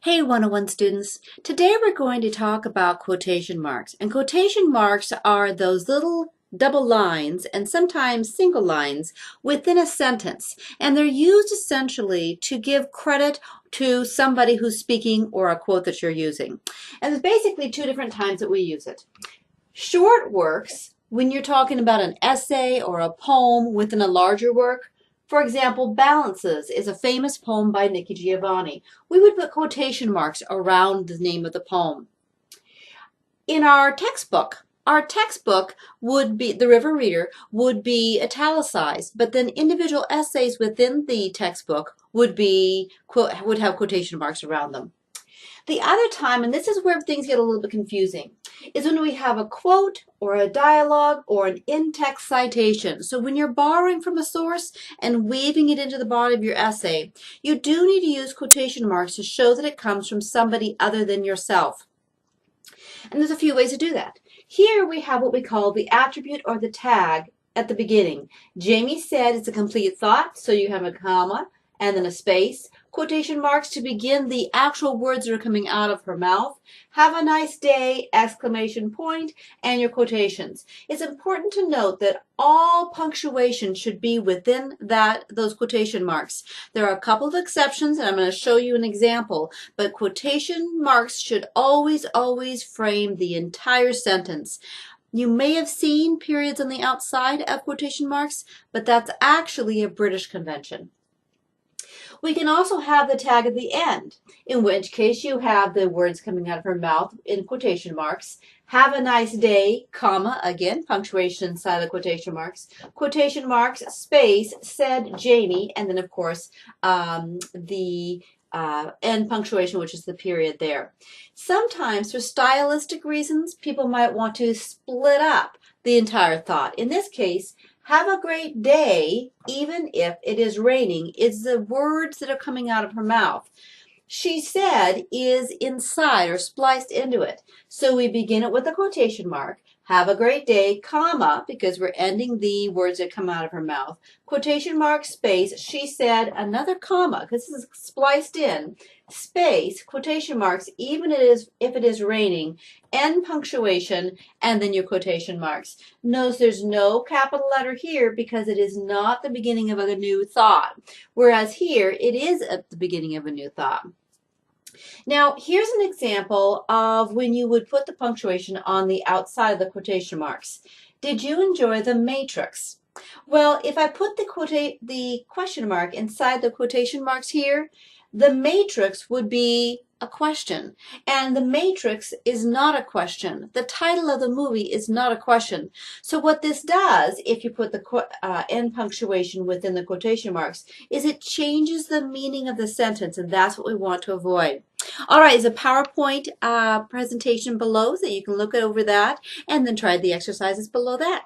Hey 101 students, today we're going to talk about quotation marks. And quotation marks are those little double lines and sometimes single lines within a sentence. And they're used essentially to give credit to somebody who's speaking or a quote that you're using. And there's basically two different times that we use it. Short works, when you're talking about an essay or a poem within a larger work. For example, Balances is a famous poem by Nikki Giovanni. We would put quotation marks around the name of the poem. In our textbook would be, the River Reader, would be italicized, but then individual essays within the textbook would have quotation marks around them. The other time, and this is where things get a little bit confusing, is when we have a quote or a dialogue or an in-text citation. So when you're borrowing from a source and weaving it into the body of your essay, you do need to use quotation marks to show that it comes from somebody other than yourself. And there's a few ways to do that. Here we have what we call the attribute or the tag at the beginning. Jamie said it's a complete thought, so you have a comma and then a space. Quotation marks to begin the actual words that are coming out of her mouth. Have a nice day, exclamation point, and your quotations. It's important to note that all punctuation should be within those quotation marks. There are a couple of exceptions, and I'm going to show you an example, but quotation marks should always frame the entire sentence. You may have seen periods on the outside of quotation marks, but that's actually a British convention. We can also have the tag at the end, in which case you have the words coming out of her mouth in quotation marks. Have a nice day, comma, again, punctuation inside the quotation marks, space, said Jamie, and then, of course, the end punctuation, which is the period there. Sometimes, for stylistic reasons, people might want to split up the entire thought. In this case, have a great day, even if it is raining, is the words that are coming out of her mouth. She said is inside or spliced into it. So we begin it with a quotation mark. Have a great day, comma, because we're ending the words that come out of her mouth. Quotation mark, space, she said, another comma, because this is spliced in, space, quotation marks, even if it is raining, end punctuation, and then your quotation marks. Notice there's no capital letter here because it is not the beginning of a new thought, whereas here it is at the beginning of a new thought. Now, here's an example of when you would put the punctuation on the outside of the quotation marks. Did you enjoy The Matrix? Well, if I put the question mark inside the quotation marks here, The Matrix would be a question, and The Matrix is not a question. The title of the movie is not a question. So what this does, if you put the end punctuation within the quotation marks, is it changes the meaning of the sentence, and that's what we want to avoid. All right, there's a PowerPoint presentation below, so you can look over that and then try the exercises below that.